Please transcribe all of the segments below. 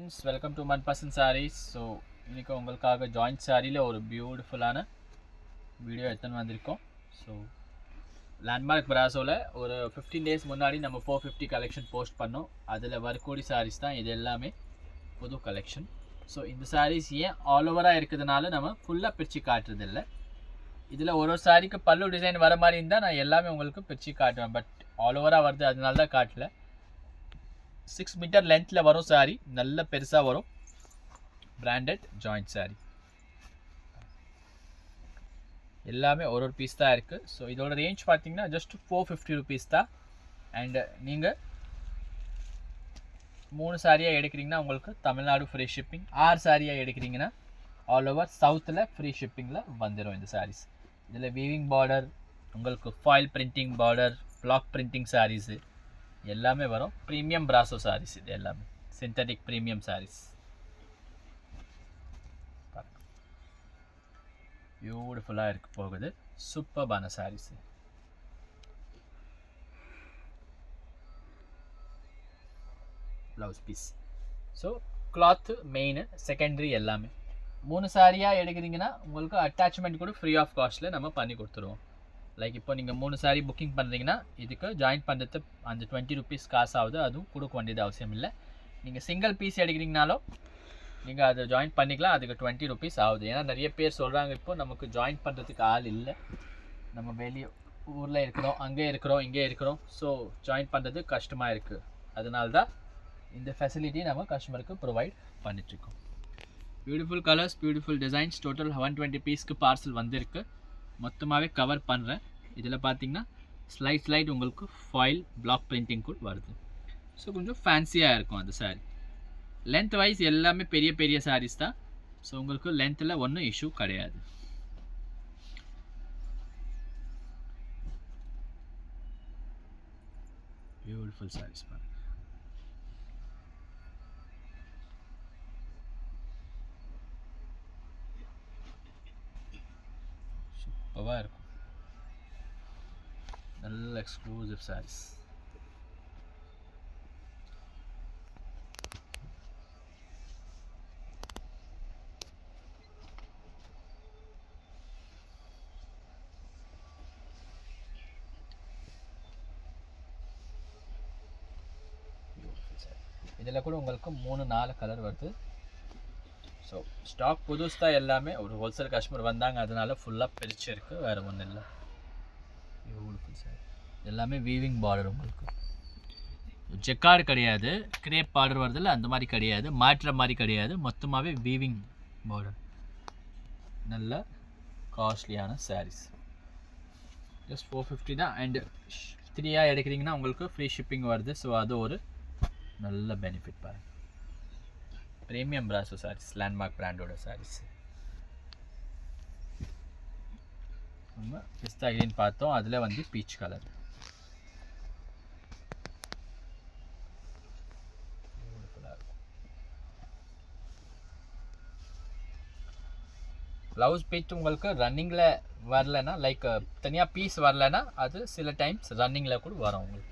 Friends, welcome to Manpasand sarees. So இன்றைக்கி உங்களுக்காக joint சாரியில் ஒரு பியூட்டிஃபுல்லான வீடியோ எடுத்துன்னு வந்திருக்கோம். ஸோ லேண்ட்மார்க் பிராசோவில் ஒரு 15 டேஸ் முன்னாடி நம்ம 450 கலெக்ஷன் போஸ்ட் பண்ணோம். அதில் வர்க்கோடி சாரீஸ் தான் இது எல்லாமே புது கலெக்ஷன். ஸோ இந்த சாரீஸ் ஏன் ஆல் ஓவராக இருக்கிறதுனால நம்ம ஃபுல்லாக பிரித்து காட்டுறதில்ல. இதில் ஒரு சாரிக்கு பல்லு டிசைன் வர மாதிரி இருந்தால் நான் எல்லாமே உங்களுக்கு பிரித்து காட்டுவேன். பட் ஆல் ஓவராக வருது, அதனால தான் காட்டல. 6 மீட்டர் லென்த்தில் வரும் சாரி, நல்ல பெருசாக வரும். பிராண்டட் ஜாயிண்ட் சாரி எல்லாமே ஒரு பீஸ் தான் இருக்குது. ஸோ இதோட ரேஞ்ச் பார்த்தீங்கன்னா ஜஸ்ட் 450 ருபீஸ் தான். அண்ட் நீங்கள் 3 சாரியாக எடுக்கிறீங்கன்னா உங்களுக்கு தமிழ்நாடு ஃப்ரீ ஷிப்பிங். 6 சாரியாக எடுக்கிறீங்கன்னா ஆல் ஓவர் சவுத்தில் ஃப்ரீ ஷிப்பிங்கில் வந்துடும் இந்த சாரீஸ். இதில் வீவிங் பார்டர், உங்களுக்கு foil printing border, block printing saris எல்லாமே வரும். ப்ரீமியம் பிராசோ சாரீஸ் இது எல்லாமே சிந்தட்டிக் ப்ரீமியம் சாரீஸ். பியூட்டிஃபுல்லாக இருக்க போகுது, சூப்பர்பான sarees. Blouse piece. So cloth main, secondary எல்லாமே. 3 சாரியாக எடுக்கிறீங்கன்னா உங்களுக்கு அட்டாச்மெண்ட் கூட ஃப்ரீ ஆஃப் காஸ்ட்டில் நம்ம பண்ணி கொடுத்துருவோம். லைக் இப்போ நீங்கள் 3 சாரி புக்கிங் பண்ணுறீங்கன்னா இதுக்கு ஜாயின் பண்ணுறது அந்த 20 ருபீஸ் காசு ஆகுது. அதுவும் கொடுக்க வேண்டியது அவசியம் இல்லை. நீங்கள் சிங்கிள் பீஸ் எடுக்கிறீங்கனாலும் நீங்கள் அதை ஜாயின் பண்ணிக்கலாம், அதுக்கு 20 ருபீஸ் ஆகுது. ஏன்னா நிறைய பேர் சொல்கிறாங்க இப்போ நமக்கு ஜாயின் பண்ணுறதுக்கு ஆள் இல்லை, நம்ம வெளியே ஊரில் இருக்கிறோம், அங்கே இருக்கிறோம், இங்கே இருக்கிறோம். ஸோ ஜாயின் பண்ணுறது கஷ்டமாக இருக்குது. அதனால தான் இந்த ஃபெசிலிட்டி நம்ம கஸ்டமருக்கு ப்ரொவைட் பண்ணிட்டுருக்கோம். Beautiful colours, beautiful designs. Total 120 பீஸ்க்கு பார்சல் வந்திருக்கு. மொத்தமாகவே கவர் பண்ணுறேன். இதில் பார்த்தீங்கன்னா ஸ்லைட் உங்களுக்கு ஃபாயில் பிளாக் பிரிண்டிங் கூட வருது. ஸோ கொஞ்சம் ஃபேன்சியாக இருக்கும் அந்த சாரீ. லென்த் வைஸ் எல்லாமே பெரிய பெரிய சாரீஸ் தான். ஸோ உங்களுக்கு லென்த்தில் ஒன்றும் இஷ்யூ கிடையாது. பியூட்டிஃபுல் சாரீஸ் பாருங்க. சூப்பராக இருக்கும், நல்ல எக்ஸ்க்ளூசிவ் சாரீஸ். இதில் கூட உங்களுக்கு 3-4 கலர் வருது. ஸோ ஸ்டாக் புதுசு தான் எல்லாமே. ஒரு ஹோல்சேல் கஸ்டமர் வந்தாங்க, அதனால ஃபுல்லாக பிரிச்சு இருக்குது, வேறு ஒன்றும் இல்லை. Beautiful sorry. எல்லாமே வீவிங் பார்டர். உங்களுக்கு ஜெக்கார்டு கிடையாது, கிரேப் பார்டர் வருதில்ல அந்த மாதிரி கிடையாது, மாற்றுற மாதிரி கிடையாது, மொத்தமாகவே வீவிங் பார்டர். நல்ல காஸ்ட்லியான சாரீஸ். ஜஸ்ட் 450 தான். அண்டு 3 எடுக்கிறீங்கன்னா உங்களுக்கு ஃப்ரீ ஷிப்பிங் வருது. ஸோ அது ஒரு நல்ல பெனிஃபிட் பாருங்கள். ப்ரீமியம் பிராசோ சாரீஸ், லேண்ட்மார்க் பிராண்டோட சாரீஸ். நம்ம பிஸ்தா கிரீன் பார்த்தோம், அதில் வந்து பீச் கலர். ப்ளவுஸ் பீச் உங்களுக்கு ரன்னிங்கில் வரலைன்னா, லைக் தனியாக பீஸ் வரலைன்னா அது சில டைம்ஸ் ரன்னிங்கில் கூட வரும் உங்களுக்கு.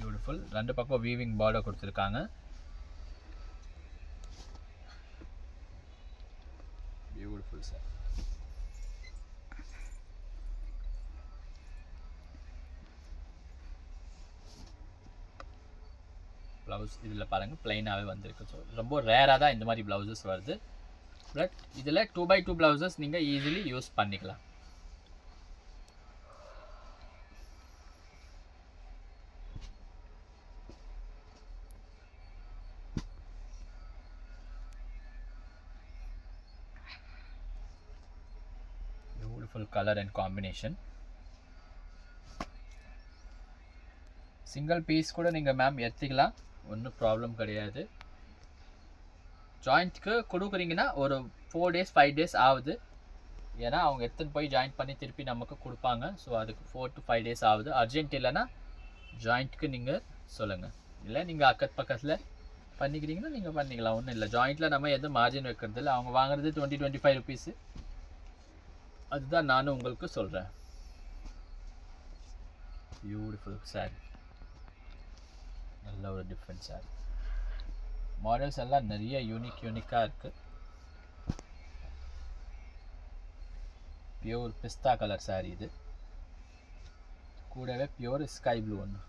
பியூட்டிஃபுல். 2 பக்கம் வீவிங் பார்டர் கொடுத்துருக்காங்க. Beautiful sir. ப்ளவுஸ் இதில் பாருங்கள் ப்ளைனாகவே வந்திருக்கு. ஸோ ரொம்ப ரேராக தான் இந்த மாதிரி ப்ளவுசஸ் வருது. பட் இதில் 2x2 ப்ளவுசஸ் நீங்கள் ஈஸிலி யூஸ் பண்ணிக்கலாம். Beautiful color and combination. Single piece கூட நீங்கள் மேம் எடுத்துக்கலாம், ஒன்றும் ப்ராப்ளம் கிடையாது. ஜாயிண்ட்க்கு கொடுக்குறீங்கன்னா ஒரு 4 days 5 days ஆகுது. ஏன்னா அவங்க எடுத்துன்னு போய் ஜாயின் பண்ணி திருப்பி நமக்கு கொடுப்பாங்க. ஸோ அதுக்கு 4 to 5 days ஆகுது. அர்ஜென்ட் இல்லைன்னா ஜாயிண்ட்க்கு நீங்கள் சொல்லுங்கள். இல்லை நீங்கள் அக்கத்து பக்கத்தில் பண்ணிக்கிறீங்கன்னா நீங்கள் பண்ணிக்கலாம், ஒன்றும் இல்லை. ஜாயிண்ட்டில் நம்ம எதுவும் மார்ஜின் வைக்கிறது இல்லை. அவங்க வாங்குறது 20-25 ருபீஸு. அதுதான் நானும் உங்களுக்கு சொல்கிறேன். Beautiful sorry. நல்ல ஒரு டிஃப்ரெண்ட் சாரி. மாடல்ஸ் எல்லாம் நிறைய யூனிக்காக இருக்குது. பியூர் பிஸ்தா கலர் சாரி இது, கூடவே பியூர் ஸ்கை ப்ளூ ஒன்று.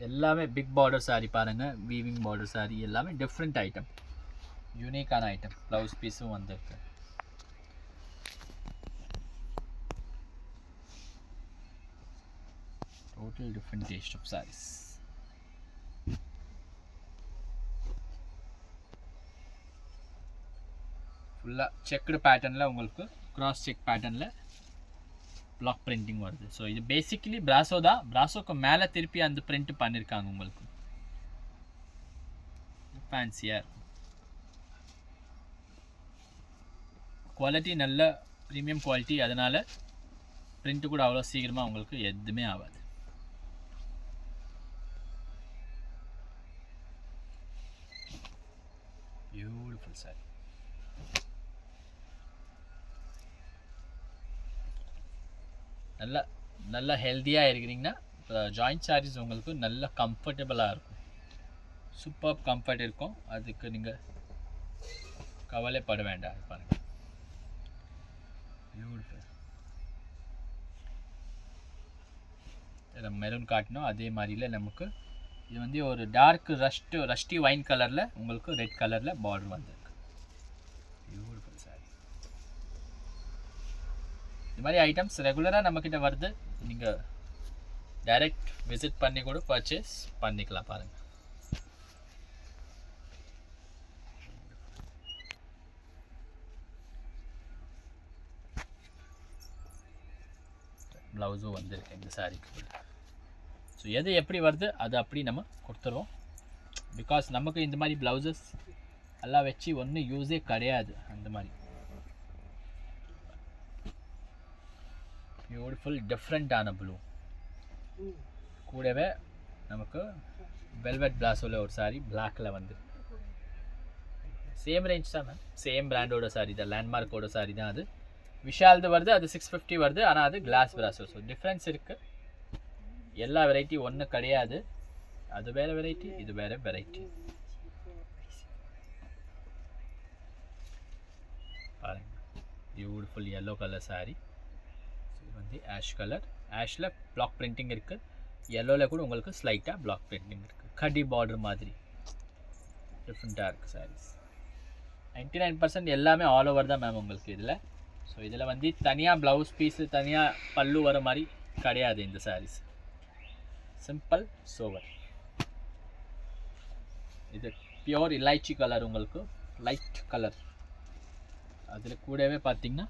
எல்லாமே பிக் பார்டர் சாரி பாருங்கள், வீவிங் பார்டர் சாரி எல்லாமே டிஃப்ரெண்ட் ஐட்டம், யூனிக்கான ஐட்டம். ப்ளவுஸ் பீஸும் வந்திருக்கு. Total different taste of sarees. ஃபுல்லாக செக்குடு பேட்டர்னில் உங்களுக்கு கிராஸ் செக் பேட்டர்னில் பிளாக் பிரிண்டிங் வருது. ஸோ இது பேசிக்கலி பிராசோ தான். பிராசோக்கு மேலே திருப்பி அந்த பிரிண்ட் பண்ணியிருக்காங்க உங்களுக்கு. ஃபேன்சியாக இருக்கும். குவாலிட்டி நல்ல ப்ரீமியம் குவாலிட்டி, அதனால் பிரிண்ட்டு கூட அவ்வளோ சீக்கிரமாக உங்களுக்கு எதுவுமே ஆகாது. Beautiful sorry. நல்லா ஹெல்த்தியாக இருக்கிறீங்கன்னா ஜாயிண்ட் சாரீஸ் உங்களுக்கு நல்ல கம்ஃபர்டபுளாக இருக்கும். சூப்பர் கம்ஃபர்ட் இருக்கும், அதுக்கு நீங்கள் கவலைப்பட வேண்டாம். பாருங்கள், பியூட்டிஃபுல். இதில் மெரூன் காட்டணும், அதே மாதிரியில் நமக்கு இது வந்து ஒரு டார்க் ரஸ்டி வைன் கலரில் உங்களுக்கு ரெட் கலரில் பார்டர் வந்திருக்கு. Beautiful sorry. இது மாதிரி ஐட்டம்ஸ் ரெகுலராக நம்மக்கிட்ட வருது. நீங்கள் டைரெக்ட் விசிட் பண்ணி கூட பர்ச்சேஸ் பண்ணிக்கலாம். பாருங்கள், ப்ளவுஸும் வந்திருக்கு இந்த சாரிக்கு. ஸோ எது எப்படி வருது அது அப்படி நம்ம கொடுத்துருவோம். பிகாஸ் நமக்கு இந்த மாதிரி ப்ளவுசஸ் எல்லாம் வச்சு ஒன்றும் யூஸே கிடையாது. அந்த மாதிரி பியூட்டிஃபுல் டிஃப்ரெண்ட்டான ப்ளூ, கூடவே நமக்கு வெல்வெட் பிளாஸோவில் ஒரு சாரி பிளாக்கில் வந்து சேம் ரேஞ்ச் தான் மேம், சேம் பிராண்டோட சாரி தான், லேண்ட்மார்க்கோட சாரி தான். அது விஷால்து வருது, அது 650 வருது. ஆனால் அது கிளாஸ் பிராஸோ. ஸோ டிஃப்ரென்ஸ் இருக்குது. எல்லா வெரைட்டி ஒன்று கிடையாது. அது வேறு வெரைட்டி, இது வேறு வெரைட்டி. பாருங்க, பியூட்டிஃபுல் yellow கலர் சாரி. இது வந்து ஆஷ் கலர். ஆஷில் பிளாக் பிரிண்டிங் இருக்குது, yellowவில் கூட உங்களுக்கு ஸ்லைட்டாக பிளாக் பிரிண்டிங் இருக்குது. கடி பார்டர் மாதிரி டிஃப்ரெண்ட்டாக இருக்குது சாரீஸ். 99% எல்லாமே ஆல் ஓவர் தான் மேம் உங்களுக்கு இதில். ஸோ இதில் வந்து தனியாக ப்ளவுஸ் பீஸு தனியாக பல்லு வர மாதிரி கிடையாது இந்த சாரீஸ். Simple sober. இது பியோர் இலாய்ச்சி கலர், உங்களுக்கு லைட் கலர். அதில் கூடவே பார்த்தீங்கன்னா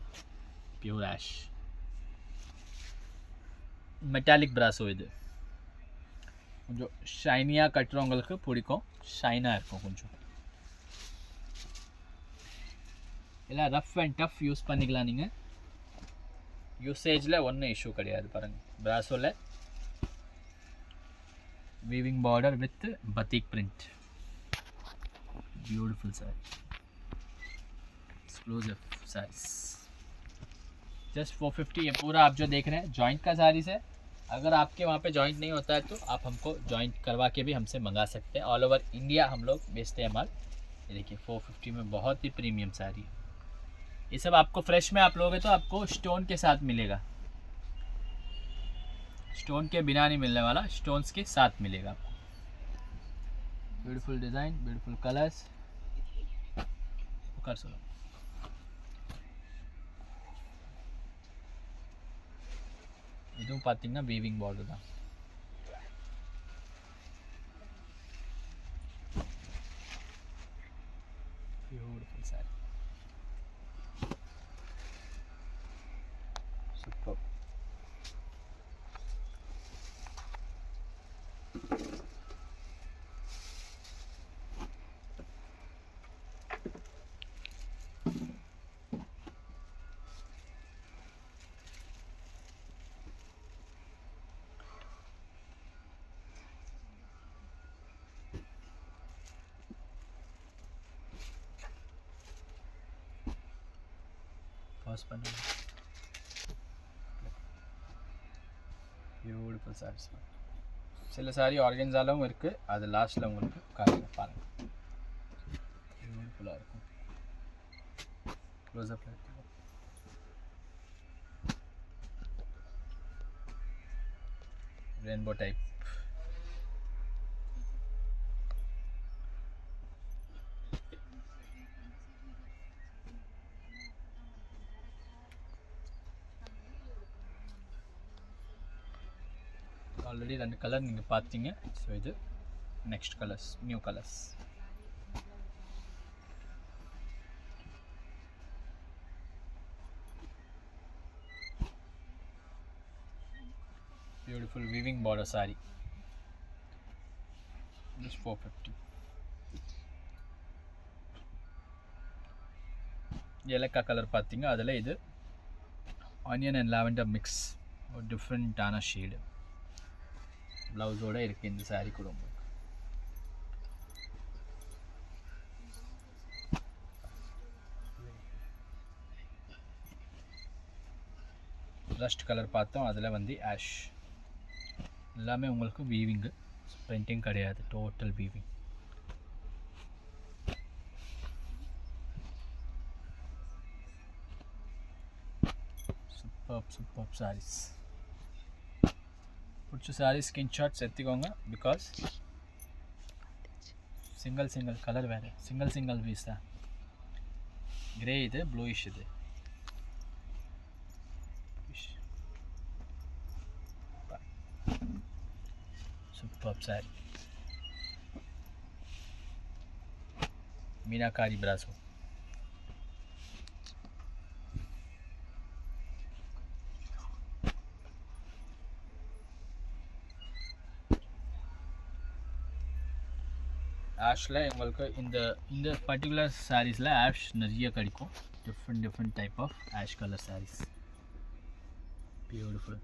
பியூர் ஆஷ் மெட்டாலிக் பிராஸோ. இது கொஞ்சம் ஷைனியாக கட்டுறவங்களுக்கு பிடிக்கும், ஷைனாக இருக்கும் கொஞ்சம். எல்லாம் ரஃப் அண்ட் டஃப் யூஸ் பண்ணிக்கலாம் நீங்கள். யூசேஜில் ஒன்றும் இஷ்யூ கிடையாது. பாருங்கள், பிராஸோவில் weaving border with batik print. Beautiful saree, exclusive sarees. Just 450 ये पूरा आप जो देख रहे हैं जॉइंट का सारीस है. अगर आपके वहाँ पे जॉइंट नहीं होता है तो आप हमको जॉइंट करवा के भी हमसे मंगा सकते हैं. ऑल ओवर इंडिया हम लोग बेचते हैं माल. ये देखिए 450 में बहुत ही प्रीमियम साड़ी है. ये सब आपको फ्रेश में आप लोगे तो आपको स्टोन के साथ मिलेगा. स्टोन के बिना नहीं मिलने वाला, स्टोन्स के साथ मिलेगा आपको. Beautiful design, beautiful colours. कर सुनो, இதுவும் பார்த்தீங்கன்னா வீவிங் பார்டர் தான். Beautiful sorry, super. Beautiful saris, சில சாரி ஆர்கன்ஸாலும் இருக்குது, அது லாஸ்ட்டில் உங்களுக்கு காலையில் பாருங்கள் பியூட்டிஃபுல்லாக இருக்கும். Close-up rainbow type. Already 2 colour நீங்கள் பார்த்தீங்க. ஸோ இது next colours, new colours. Beautiful weaving border sorry, just 450. ஏலக்காய் கலர் பார்த்தீங்க, அதில் இது ஆனியன் அண்ட் லாவெண்டர் மிக்ஸ், ஒரு டிஃப்ரெண்ட்டான ஷேடு. ப்ளவுஸோடு இருக்குது இந்த சாரீ கூட. உங்களுக்கு ரஸ்ட் கலர் பார்த்தோம், அதில் வந்து ஆஷ். எல்லாமே உங்களுக்கு வீவிங்கு, பிரிண்டிங் கிடையாது, டோட்டல் வீவிங். Super sarees. பிடிச்ச சாரீ ஸ்கிரீன்ஷாட்ஸ் எடுத்துக்கோங்க. பிகாஸ் சிங்கிள் கலர் வேறு, சிங்கிள் பீஸ் தான். கிரே இது, ப்ளூயிஷ் இது. சூப்பர் சாரி, மீனாக்காரி பிராசோ. ஆஷில் உங்களுக்கு இந்த பர்டிகுலர் சாரீஸில் ஆஷ் நிறைய கிடைக்கும். Different type of ash colour sarees. Beautiful.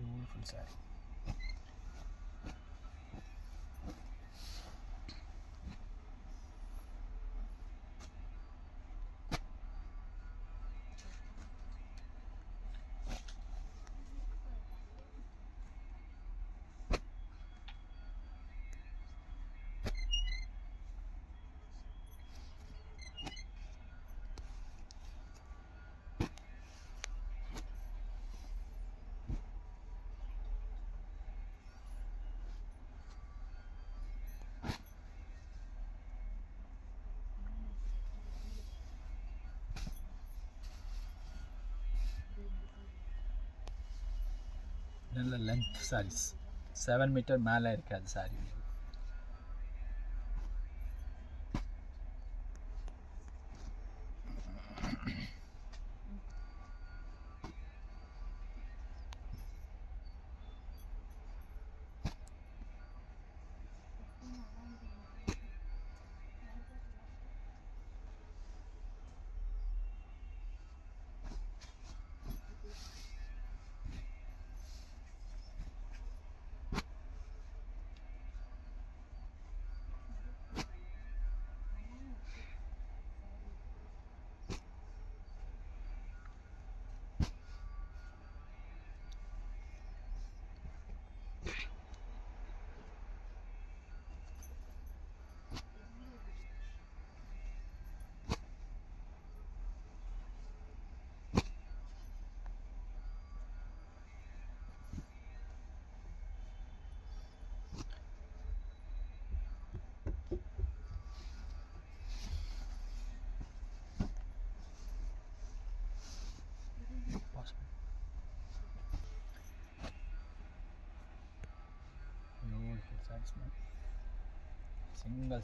Beautiful saree. நல்ல லென்த் சாரீஸ், 7 மீட்டர் மேலே இருக்காது சாரி.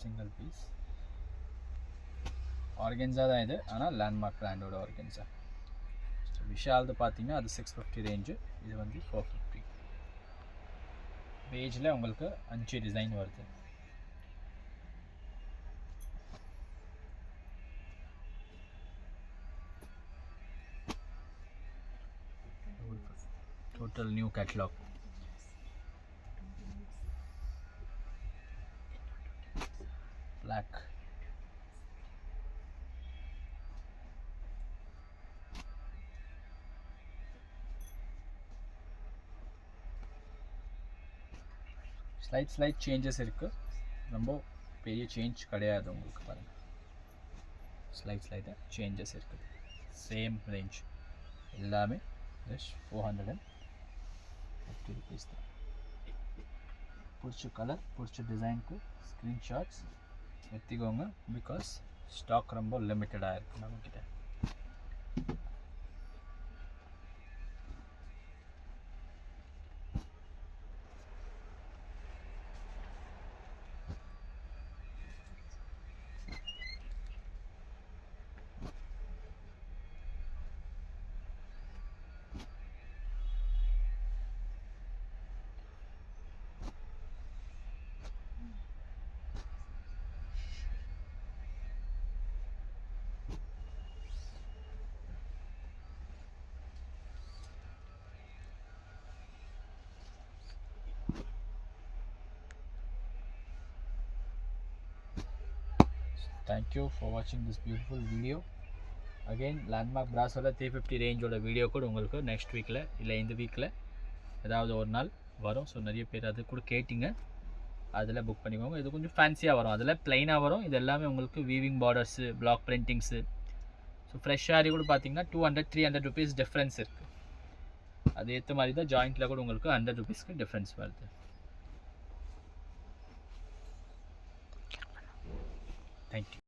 சிங்கிள் பீஸ் ஆர்கென்ஸா தான் இது, ஆனால் லேண்ட்மார்க் பிராண்டோட ஆர்கென்ஸா. ஸோ விஷால்து பார்த்தீங்கன்னா அது 650 ரேஞ்சு, இது வந்து 450. பேஜில் உங்களுக்கு 5 டிசைன் வருது. total new catalog. Black. slight changes இருக்கு, ரொம்ப பெரிய சேஞ்ச் கிடையாது உங்களுக்கு. பாருங்க, ஸ்லைட்டாக சேஞ்சஸ் இருக்குது. சேம் ரேஞ்ச் எல்லாமே ஜஸ்ட் 450 rupees தான். பிடிச்ச கலர் பிடிச்ச டிசைனுக்கு ஸ்க்ரீன்ஷாட்ஸ் எடுத்துக்கோங்க. பிகாஸ் ஸ்டாக் ரொம்ப லிமிட்டடாக இருக்குது நம்மக்கிட்ட. Thank you for watching this beautiful video. Again, landmark brassோட 350 ரேஞ்சோட வீடியோ கூட உங்களுக்கு நெக்ஸ்ட் வீக்கில் இல்லை இந்த வீக்கில் ஏதாவது ஒரு நாள் வரும். ஸோ நிறைய பேர் அது கூட கேட்டிங்க, அதில் புக் பண்ணிக்கோங்க. இது கொஞ்சம் ஃபேன்சியாக வரும், அதில் ப்ளைனாக வரும். இது எல்லாமே உங்களுக்கு weaving borders, block printings. So fresh sari கூட பார்த்தீங்கன்னா 200-300 rupees டிஃப்ரென்ஸ் இருக்குது. அது ஏற்ற மாதிரி தான் ஜாயிண்ட்டில் கூட உங்களுக்கு 100 rupeesக்கு டிஃப்ரென்ஸ் வருது. Thank you.